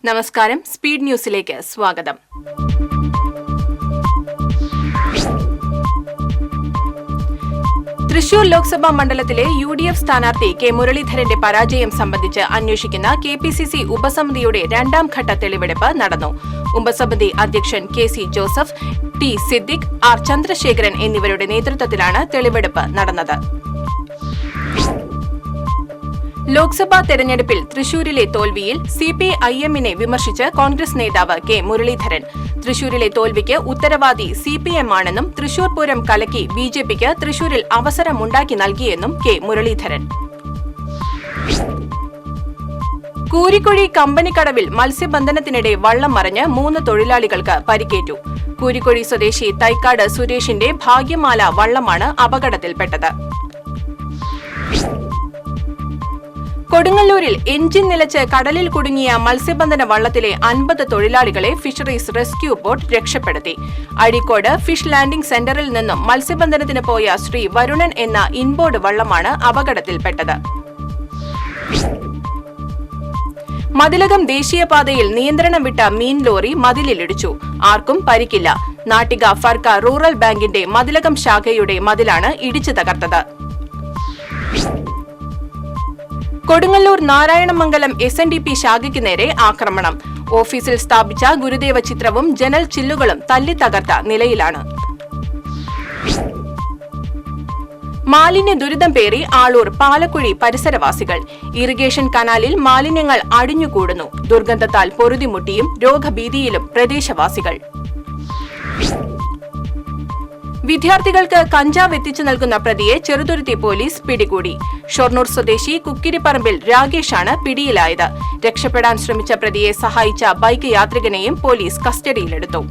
നമസ്കാരം, സ്പീഡ് ന്യൂസിലേക്ക് സ്വാഗതം. തൃശൂർ ലോക്സഭാ മണ്ഡലത്തിലെ UDF സ്ഥാനാർത്ഥി കെ മുരളീധരന്റെ പരാജയം സംബന്ധിച്ച് അന്വേഷിക്കുന്ന KPCC ഉപസമിതിയുടെ രണ്ടാം ഘട്ട തെളിവെടുപ്പ് നടന്നു. ഉപസമിതി അധ്യക്ഷൻ KC Joseph, T Siddique, R Chandrasekharan എന്നിവരുടെ നേതൃത്വത്തിലാണ് തെളിവെടുപ്പ് നടന്നത്. ലോക്സഭാ തെരഞ്ഞെടുപ്പിൽ തൃശൂരിലെ തോൽവിയിൽ CPIM-നെ വിമർശിച്ച് കോൺഗ്രസ് നേതാവ് കെ മുരളീധരൻ. തൃശൂരിലെ തോൽവിക്ക് ഉത്തരവാദി CPM ആണെന്നും തൃശൂർ പൂരം കലക്കി BJPക്ക് തൃശൂരിൽ അവസരമുണ്ടാക്കി നൽകിയെന്നും കെ മുരളീധരൻ. കൂരിക്കുഴി കമ്പനിക്കടവിൽ മത്സ്യബന്ധനത്തിനിടെ വള്ളം മറിഞ്ഞ് 3 തൊഴിലാളികൾക്ക് പരിക്കേറ്റു. കൂരിക്കുഴി സ്വദേശി തൈക്കാട് സുരേഷിന്റെ ഭാഗ്യമാല വള്ളമാണ് അപകടത്തിൽപ്പെട്ടത്. കൊടുങ്ങല്ലൂരിൽ എഞ്ചിൻ നിലച്ച് കടലിൽ കുടുങ്ങിയ മത്സ്യബന്ധന വള്ളത്തിലെ 50 തൊഴിലാളികളെ ഫിഷറീസ് റെസ്ക്യൂ ബോട്ട് രക്ഷപ്പെടുത്തി. അഴീക്കോട് ഫിഷ് ലാൻഡിംഗ് സെന്ററിൽ നിന്നും മത്സ്യബന്ധനത്തിന് പോയ ശ്രീ വരുണൻ എന്ന ഇൻബോർഡ് വള്ളമാണ് അപകടത്തിൽപ്പെട്ടത്. മതിലകം ദേശീയപാതയിൽ നിയന്ത്രണം വിട്ട മീൻ ലോറി മതിലിലിടിച്ചു. ആർക്കും പരിക്കില്ല. നാട്ടിക ഫർക്ക റൂറൽ ബാങ്കിന്റെ മതിലകം ശാഖയുടെ മതിലാണ് ഇടിച്ചു തകർത്തത്. കൊടുങ്ങല്ലൂർ നാരായണമംഗലം SNDP ശാഖയ്ക്ക് നേരെ ആക്രമണം. ഓഫീസിൽ സ്ഥാപിച്ച ഗുരുദേവ ചിത്രവും ജനൽ ചില്ലുകളും തല്ലിത്തകർത്ത നിലയിലാണ്. മാലിന്യ ദുരിതം പേറി ആളൂർ പാലക്കുഴി പരിസരവാസികൾ. ഇറിഗേഷൻ കനാലിൽ മാലിന്യങ്ങൾ അടിഞ്ഞുകൂടുന്നു. ദുർഗന്ധത്താൽ പൊറുതിമുട്ടിയും രോഗഭീതിയിലും പ്രദേശവാസികൾ. വിദ്യാർത്ഥികൾക്ക് കഞ്ചാവ് എത്തിച്ചു നൽകുന്ന പ്രതിയെ ചെറുതുരുത്തി പോലീസ് പിടികൂടി. ഷൊർണൂർ സ്വദേശി കുക്കിരിപ്പറമ്പിൽ രാകേഷാണ് പിടിയിലായത്. രക്ഷപ്പെടാൻ ശ്രമിച്ച പ്രതിയെ സഹായിച്ച ബൈക്ക് യാത്രികനെയും പോലീസ് കസ്റ്റഡിയിലെടുത്തു.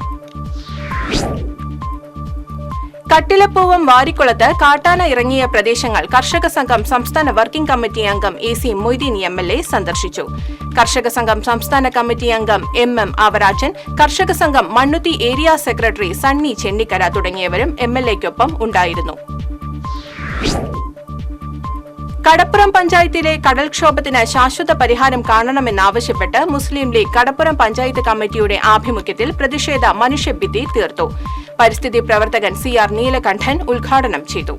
കട്ടിലപ്പൂവം വാരിക്കുളത്ത് കാട്ടാന ഇറങ്ങിയ പ്രദേശങ്ങൾ കർഷക സംഘം സംസ്ഥാന വർക്കിംഗ് കമ്മിറ്റി അംഗം AC മൊയ്തീൻ MLA സന്ദർശിച്ചു. കർഷക സംഘം സംസ്ഥാന കമ്മിറ്റി അംഗം MM അവരാച്ചൻ, കർഷക സംഘം Mannuthy area secretary Sunny Chennikkara തുടങ്ങിയവരും MLAക്കൊപ്പം ഉണ്ടായിരുന്നു. കടപ്പുറം പഞ്ചായത്തിലെ കടൽക്ഷോഭത്തിന് ശാശ്വത പരിഹാരം കാണണമെന്നാവശ്യപ്പെട്ട് മുസ്ലിം ലീഗ് കടപ്പുറം പഞ്ചായത്ത് കമ്മിറ്റിയുടെ ആഭിമുഖ്യത്തിൽ പ്രതിഷേധ മനുഷ്യഭിത്തി തീർത്തു. പരിസ്ഥിതി പ്രവർത്തകൻ CR നീലകണ്ഠൻ ഉദ്ഘാടനം ചെയ്തു.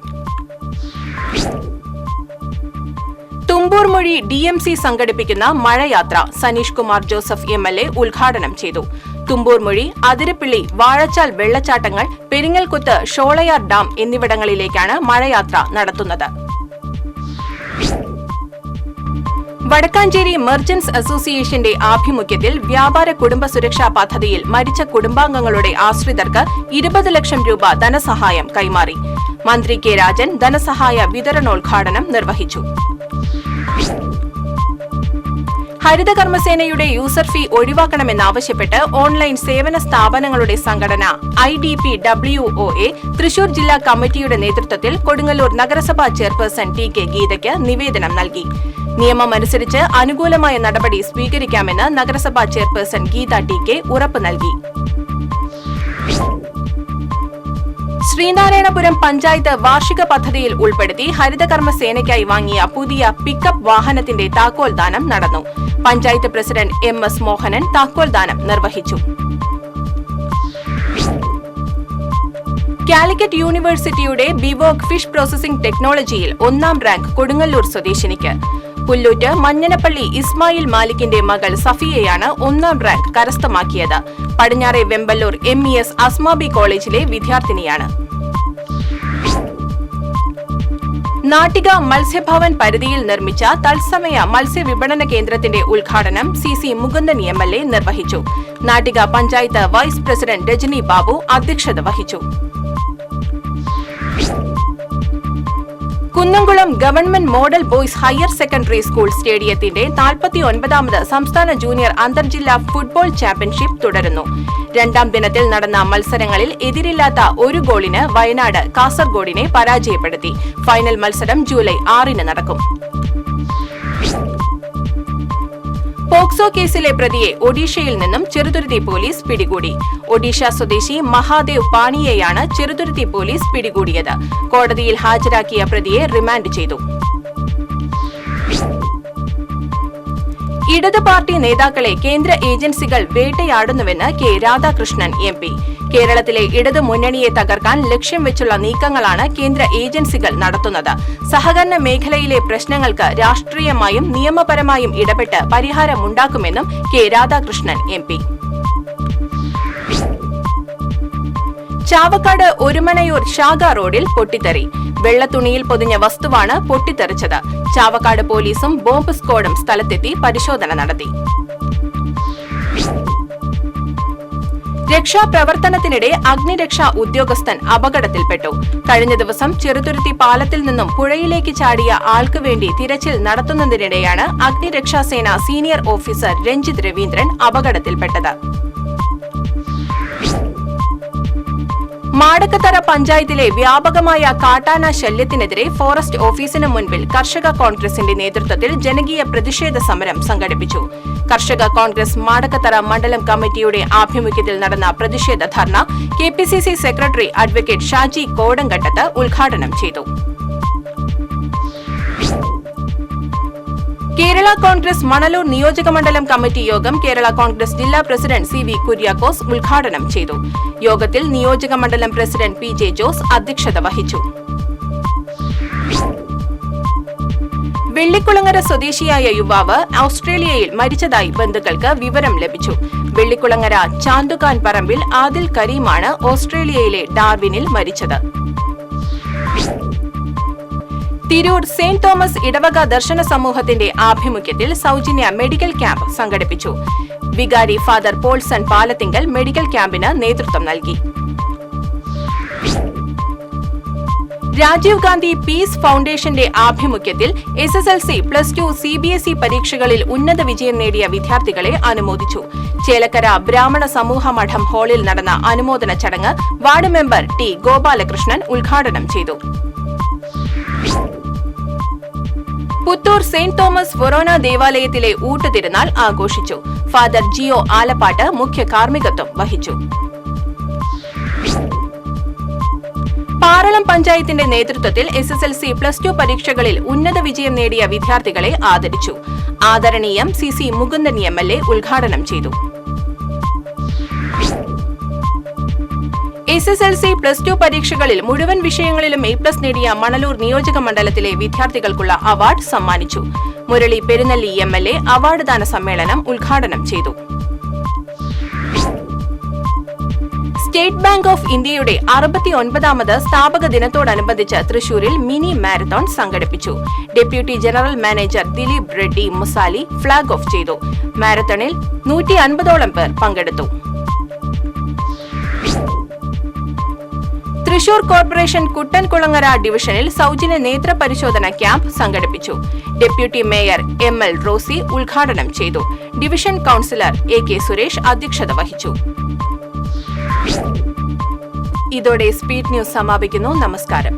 തുമ്പൂർ മൊഴി DMC സംഘടിപ്പിക്കുന്ന മഴയാത്ര സനീഷ് കുമാർ ജോസഫ് MLA ഉദ്ഘാടനം ചെയ്തു. തുമ്പൂർ മൊഴി, അതിരപ്പിള്ളി, വാഴച്ചാൽ വെള്ളച്ചാട്ടങ്ങൾ, പെരിങ്ങൽകുത്ത്, ഷോളയാർ ഡാം എന്നിവിടങ്ങളിലേക്കാണ് മഴയാത്ര നടത്തുന്നത്. വടക്കാഞ്ചേരി മെർച്ചന്റ്സ് അസോസിയേഷന്റെ ആഭിമുഖ്യത്തിൽ വ്യാപാര കുടുംബ സുരക്ഷാ പദ്ധതിയിൽ മരിച്ച കുടുംബാംഗങ്ങളുടെ ആശ്രിതർക്ക് 20 ലക്ഷം രൂപ ധനസഹായം കൈമാറി. മന്ത്രി K രാജൻ ധനസഹായ വിതരണോദ്ഘാടനം നിർവഹിച്ചു. ഹരിതകർമ്മസേനയുടെ യൂസർ ഫീ ഒഴിവാക്കണമെന്നാവശ്യപ്പെട്ട് ഓൺലൈൻ സേവന സ്ഥാപനങ്ങളുടെ സംഘടന IDPWOA തൃശൂർ ജില്ലാ കമ്മിറ്റിയുടെ നേതൃത്വത്തിൽ കൊടുങ്ങല്ലൂർ നഗരസഭാ ചെയർപേഴ്സൺ TK ഗീതയ്ക്ക് നിവേദനം നൽകി. നിയമമനുസരിച്ച് അനുകൂലമായ നടപടി സ്വീകരിക്കാമെന്ന് നഗരസഭാ ചെയർപേഴ്സൺ ഗീത TK ഉറപ്പ് നൽകി. ശ്രീനാരായണപുരം പഞ്ചായത്ത് വാർഷിക പദ്ധതിയിൽ ഉൾപ്പെടുത്തി ഹരിതകർമ്മസേനയ്ക്കായി വാങ്ങിയ പുതിയ പിക്കപ്പ് വാഹനത്തിന്റെ താക്കോൽദാനം നടന്നു. പഞ്ചായത്ത് പ്രസിഡന്റ് MS മോഹനൻ താക്കോൽദാനം നിർവഹിച്ചു. കാലിക്കറ്റ് യൂണിവേഴ്സിറ്റിയുടെ ബിവോക് ഫിഷ് പ്രോസസിംഗ് ടെക്നോളജിയിൽ 1ാം റാങ്ക് കൊടുങ്ങല്ലൂർ സ്വദേശിനിക്ക്. പുല്ലൂറ്റ് മഞ്ഞനപ്പള്ളി ഇസ്മായിൽ മാലിക്കിന്റെ മകൾ സഫിയയാണ് 1ാം റാങ്ക് കരസ്ഥമാക്കിയത്. പടിഞ്ഞാറെ വെമ്പല്ലൂർ MES അസ്മാബി കോളേജിലെ വിദ്യാർത്ഥിനിയാണ്. നാട്ടിക മത്സ്യഭവൻ പരിധിയിൽ നിർമ്മിച്ച തത്സമയ മത്സ്യവിപണന കേന്ദ്രത്തിന്റെ ഉദ്ഘാടനം CC മുകുന്ദൻ MLA നിർവഹിച്ചു. നാട്ടിക പഞ്ചായത്ത് വൈസ് പ്രസിഡന്റ് രജനി ബാബു അധ്യക്ഷത വഹിച്ചു. Kunnamkulam government model boys higher secondary school സ്റ്റേഡിയത്തിന്റെ 49ാമത് സംസ്ഥാന ജൂനിയർ അന്തർജില്ലാ ഫുട്ബോൾ ചാമ്പ്യൻഷിപ്പ് തുടരുന്നു. 2ാം ദിനത്തിൽ നടന്ന മത്സരങ്ങളിൽ എതിരില്ലാത്ത 1 ഗോളിന് വയനാട് കാസർഗോഡിനെ പരാജയപ്പെടുത്തി. ഫൈനൽ മത്സരം ജൂലൈ 6-ന് നടക്കും. പോക്സോ കേസിലെ പ്രതിയെ ഒഡീഷയിൽ നിന്നും ചെറുതുരുത്തി പോലീസ് പിടികൂടി. ഒഡീഷ സ്വദേശി മഹാദേവ് പാണിയെയാണ് ചെറുതുരുത്തി പോലീസ് പിടികൂടിയത്. കോടതിയിൽ ഹാജരാക്കിയ പ്രതിയെ റിമാൻഡ് ചെയ്തു. ഇടത് പാർട്ടി നേതാക്കളെ കേന്ദ്ര ഏജൻസികൾ വേട്ടയാടുന്നുവെന്ന് കെ രാധാകൃഷ്ണൻ എം പി. കേരളത്തിലെ ഇടതു മുന്നണിയെ തകർക്കാൻ ലക്ഷ്യം വെച്ചുള്ള നീക്കങ്ങളാണ് കേന്ദ്ര ഏജൻസികൾ നടത്തുന്നത്. സഹകരണ മേഖലയിലെ പ്രശ്നങ്ങൾക്ക് രാഷ്ട്രീയമായും നിയമപരമായും ഇടപെട്ട് പരിഹാരമുണ്ടാക്കുമെന്നും K Radhakrishnan M P. Chavakkad Orumanayur ശാഖ റോഡിൽ പൊട്ടിത്തെറി. വെള്ളത്തുണിയിൽ പൊതിഞ്ഞ വസ്തുവാണ് പൊട്ടിത്തെറിച്ചത്. ചാവക്കാട് പോലീസും ബോംബ് സ്ക്വാഡും സ്ഥലത്തെത്തി പരിശോധന നടത്തി. രക്ഷാപ്രവർത്തനത്തിനിടെ അഗ്നിരക്ഷാ ഉദ്യോഗസ്ഥൻ അപകടത്തിൽപ്പെട്ടു. കഴിഞ്ഞ ദിവസം ചെറുതുരുത്തി പാലത്തിൽ നിന്നും പുഴയിലേക്ക് ചാടിയ ആൾക്ക് വേണ്ടി തിരച്ചിൽ നടത്തുന്നതിനിടെയാണ് അഗ്നിരക്ഷാസേന സീനിയർ ഓഫീസർ രഞ്ജിത് രവീന്ദ്രൻ അപകടത്തിൽപ്പെട്ടത്. മാടക്കത്തറ പഞ്ചായത്തിലെ വ്യാപകമായ കാട്ടാന ശല്യത്തിനെതിരെ ഫോറസ്റ്റ് ഓഫീസിന് മുൻപിൽ കർഷക കോൺഗ്രസിന്റെ നേതൃത്വത്തിൽ ജനകീയ പ്രതിഷേധ സമരം സംഘടിപ്പിച്ചു. കർഷക കോൺഗ്രസ് മാടക്കത്തറ മണ്ഡലം കമ്മിറ്റിയുടെ ആഭിമുഖ്യത്തിൽ നടന്ന പ്രതിഷേധ ധർണ KPCC secretary advocate Shaji Kodankandath ഉദ്ഘാടനം ചെയ്തു. കേരള കോൺഗ്രസ് മണലൂർ നിയോജകമണ്ഡലം കമ്മിറ്റി യോഗം കേരള കോൺഗ്രസ് ജില്ലാ പ്രസിഡന്റ് CV കുര്യാക്കോസ് ഉദ്ഘാടനം ചെയ്തു. യോഗത്തിൽ നിയോജകമണ്ഡലം പ്രസിഡന്റ് PJ ജോസ് അധ്യക്ഷത വഹിച്ചു. വെള്ളിക്കുളങ്ങര സ്വദേശിയായ യുവാവ് ഓസ്ട്രേലിയയിൽ മരിച്ചതായി ബന്ധുക്കൾക്ക് വിവരം ലഭിച്ചു. വെള്ളിക്കുളങ്ങര ചാന്തുകാൻ പറമ്പിൽ ആദിൽ കരീമാണ് ഓസ്ട്രേലിയയിലെ ഡാർവിനിൽ മരിച്ചത്. തിരൂർ സെന്റ് തോമസ് ഇടവക ദർശന സമൂഹത്തിന്റെ ആഭിമുഖ്യത്തിൽ സൗജന്യ മെഡിക്കൽ ക്യാമ്പ് സംഘടിപ്പിച്ചു. വികാരി ഫാദർ പോൾസൺ പാലത്തിങ്കൽ മെഡിക്കൽ ക്യാമ്പിന് നേതൃത്വം നൽകി. രാജീവ് ഗാന്ധി പീസ് ഫൗണ്ടേഷന്റെ ആഭിമുഖ്യത്തിൽ SSLC+2 CBSE പരീക്ഷകളിൽ ഉന്നത വിജയം നേടിയ വിദ്യാർത്ഥികളെ അനുമോദിച്ചു. ചേലക്കര ബ്രാഹ്മണ സമൂഹ മഠം ഹാളിൽ നടന്ന അനുമോദന ചടങ്ങ് വാർഡ് മെമ്പർ T ഗോപാലകൃഷ്ണൻ ഉദ്ഘാടനം ചെയ്തു. പുത്തൂർ സെന്റ് തോമസ് ഫൊറോന ദേവാലയത്തിലെ ഊട്ടുതിരുനാൾ ആഘോഷിച്ചു. ഫാദർ ജിയോ ആലപ്പാട്ട് മുഖ്യ കാർമ്മികത്വം വഹിച്ചു. പാറളം പഞ്ചായത്തിന്റെ നേതൃത്വത്തിൽ SSLC+2 പരീക്ഷകളിൽ ഉന്നത വിജയം നേടിയ വിദ്യാർത്ഥികളെ ആദരിച്ചു. ആദരണീയം CC മുകുന്ദൻ MLA ഉദ്ഘാടനം ചെയ്തു. SSLC+2 പരീക്ഷകളിൽ മുഴുവൻ വിഷയങ്ങളിലും A+ നേടിയ മണലൂർ നിയോജക മണ്ഡലത്തിലെ വിദ്യാർത്ഥികൾക്കുള്ള അവാർഡ് സമ്മാനിച്ചു. മുരളി പെരുന്നല്ലി MLA അവാർഡ് ദാന സമ്മേളനം ഉദ്ഘാടനം ചെയ്തു. സ്റ്റേറ്റ് ബാങ്ക് ഓഫ് ഇന്ത്യയുടെ 69ാമത് സ്ഥാപക ദിനത്തോടനുബന്ധിച്ച് തൃശൂരിൽ മിനി മാരത്തോൺ സംഘടിപ്പിച്ചു. Deputy general manager Dileep Reddy Musali flag off ചെയ്തു. മാരത്തണിൽ 150ഓളം പേർ പങ്കെടുത്തു. തൃശൂർ കോർപ്പറേഷൻ കുട്ടൻകുളങ്ങര ഡിവിഷനിൽ സൗജന്യ നേത്ര പരിശോധന ക്യാമ്പ് സംഘടിപ്പിച്ചു. ഡെപ്യൂട്ടി മേയർ ML റോസി ഉദ്ഘാടനം ചെയ്തു. ഡിവിഷൻ കൌൺസിലർ AK സുരേഷ് അധ്യക്ഷത വഹിച്ചു. ഇതോടെ സ്പീഡ് ന്യൂസ് സമാപിക്കുന്നു. നമസ്കാരം.